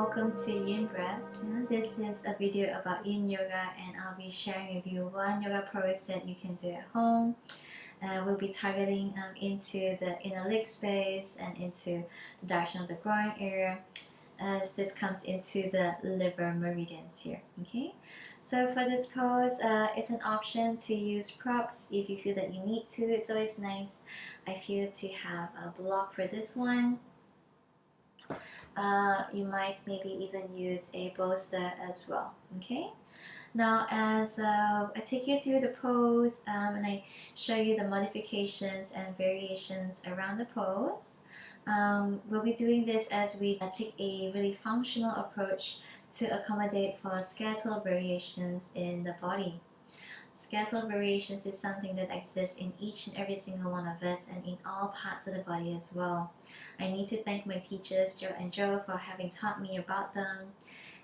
welcome to Yin Breaths. This is a video about Yin Yoga, and I'll be sharing with you one yoga pose that you can do at home. We'll be targeting into the inner leg space and into the direction of the groin area, as this comes into the liver meridians here. Okay, so for this pose, it's an option to use props if you feel that you need to. It's always nice, I feel, to have a block for this one. You might maybe even use a bolster as well. Okay, now as I take you through the pose and I show you the modifications and variations around the pose, we'll be doing this as we take a really functional approach to accommodate for skeletal variations in the body. Skeletal variations is something that exists in each and every single one of us and in all parts of the body as well. I need to thank my teachers, Joe and Joe, for having taught me about them.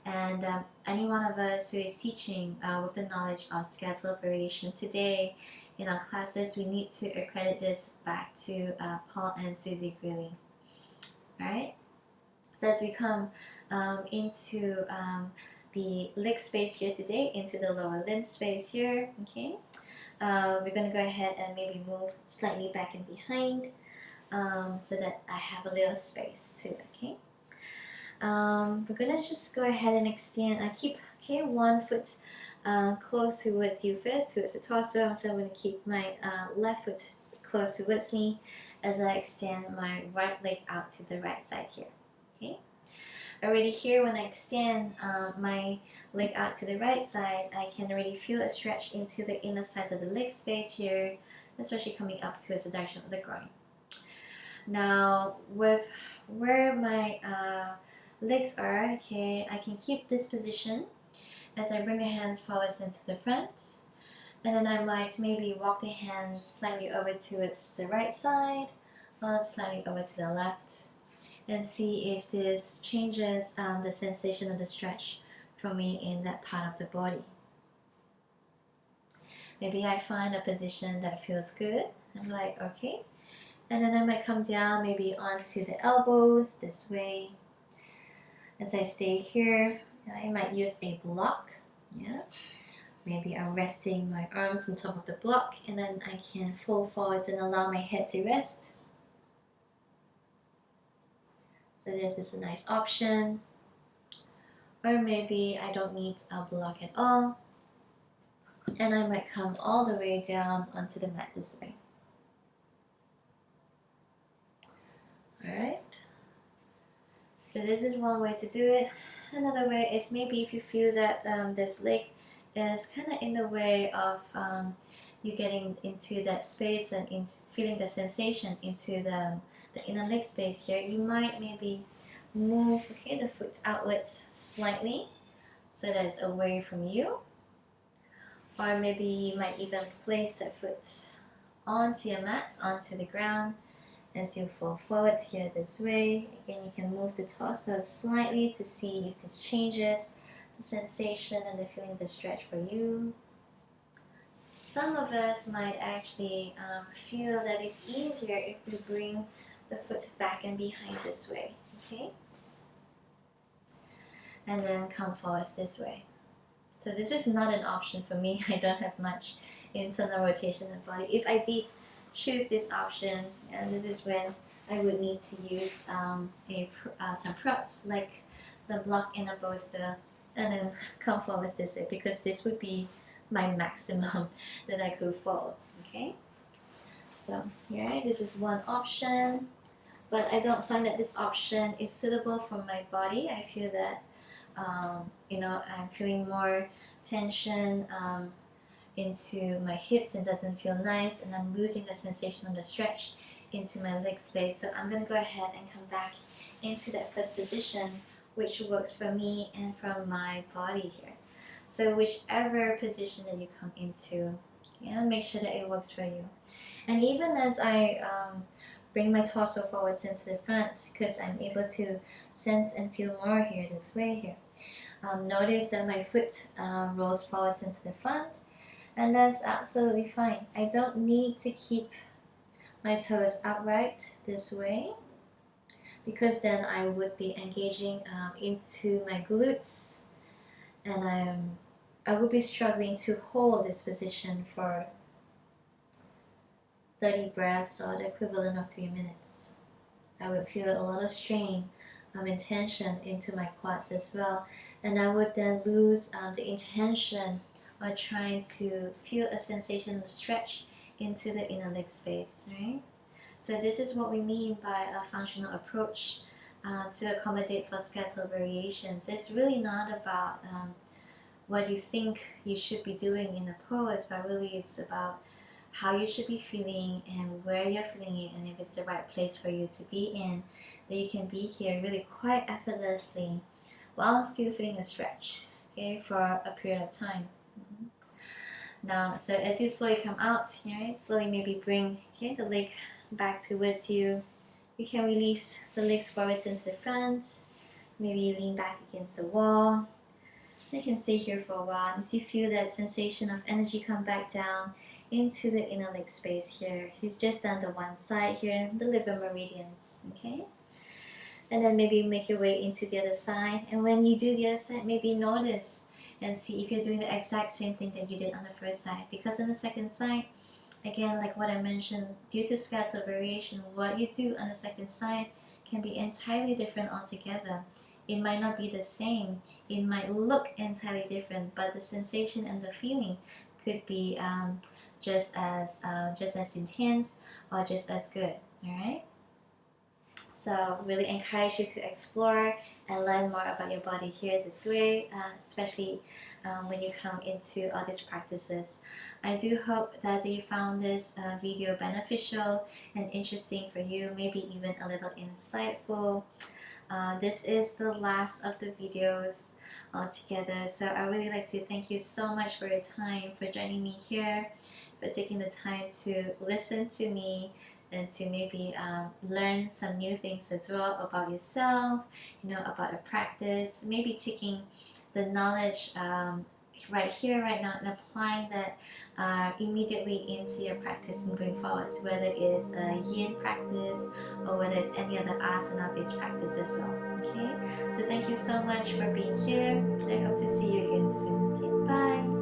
And any one of us who is teaching with the knowledge of skeletal variation today in our classes, we need to accredit this back to Paul and Susie Greeley. Alright? So as we come into the leg space here today, into the lower limb space here, okay, we're going to go ahead and maybe move slightly back and behind so that I have a little space too. Okay, we're going to just go ahead and extend. Keep one foot close towards you first, towards the torso. So I'm going to keep my left foot close towards me as I extend my right leg out to the right side here. Okay. Already here, when I extend my leg out to the right side, I can already feel a stretch into the inner side of the leg space here, especially coming up towards the direction of the groin. Now, with where my legs are, okay, I can keep this position as I bring the hands forwards into the front, and then I might maybe walk the hands slightly over towards the right side, or slightly over to the left, and see if this changes the sensation of the stretch for me in that part of the body. Maybe I find a position that feels good. I'm like, okay. And then I might come down maybe onto the elbows this way. As I stay here, I might use a block. Yeah. Maybe I'm resting my arms on top of the block, and then I can fold forwards and allow my head to rest. So this is a nice option. Or maybe I don't need a block at all, and I might come all the way down onto the mat this way. Alright, so this is one way to do it. Another way is maybe if you feel that this leg is kind of in the way of you getting into that space and feeling the sensation into the inner leg space here, you might maybe move the foot outwards slightly so that it's away from you, or maybe you might even place that foot onto your mat, onto the ground, as you fall forwards here this way. Again, you can move the torso slightly to see if this changes the sensation and the feeling of the stretch for you. Some of us might actually feel that it's easier if we bring the foot back and behind this way, okay? And then come forwards this way. So this is not an option for me. I don't have much internal rotation in the body. If I did choose this option, and this is when I would need to use some props like the block and a bolster, and then come forwards this way, because this would be my maximum that I could follow. Okay, so here, this is one option, but I don't find that this option is suitable for my body. I feel that I'm feeling more tension into my hips and doesn't feel nice, and I'm losing the sensation of the stretch into my leg space. So I'm going to go ahead and come back into that first position, which works for me and for my body here. So whichever position that you come into, make sure that it works for you. And even as I bring my torso forwards into the front, because I'm able to sense and feel more here this way here, notice that my foot rolls forwards into the front, and that's absolutely fine. I don't need to keep my toes upright this way. because then I would be engaging into my glutes, and I would be struggling to hold this position for 30 breaths, or the equivalent of 3 minutes. I would feel a lot of strain and tension into my quads as well, and I would then lose the intention of trying to feel a sensation of stretch into the inner leg space, right? So this is what we mean by a functional approach to accommodate for skeletal variations. It's really not about what you think you should be doing in a pose, but really it's about how you should be feeling and where you're feeling it, and if it's the right place for you to be in, that you can be here really quite effortlessly while still feeling a stretch, okay, for a period of time. Now, so as you slowly come out, right, slowly maybe bring the leg back towards you. You can release the legs forwards into the front, maybe lean back against the wall. You can stay here for a while as you feel that sensation of energy come back down into the inner leg space here. So it's just on the one side here, the liver meridians, okay? And then maybe make your way into the other side. And when you do the other side, maybe notice and see if you're doing the exact same thing that you did on the first side. Because on the second side, again, like what I mentioned, due to skeletal variation, what you do on the second side can be entirely different altogether. It might not be the same. It might look entirely different, but the sensation and the feeling could be just as intense or just as good. All right. So really encourage you to explore and learn more about your body here this way, especially when you come into all these practices. I do hope that you found this video beneficial and interesting for you, maybe even a little insightful. This is the last of the videos altogether, so I really like to thank you so much for your time, for joining me here, for taking the time to listen to me and to maybe learn some new things as well about yourself, about a practice, maybe taking the knowledge right here, right now, and applying that immediately into your practice moving forward, whether it is a yin practice or whether it's any other asana based practice as well. Okay, so thank you so much for being here. I hope to see you again soon. Okay, bye.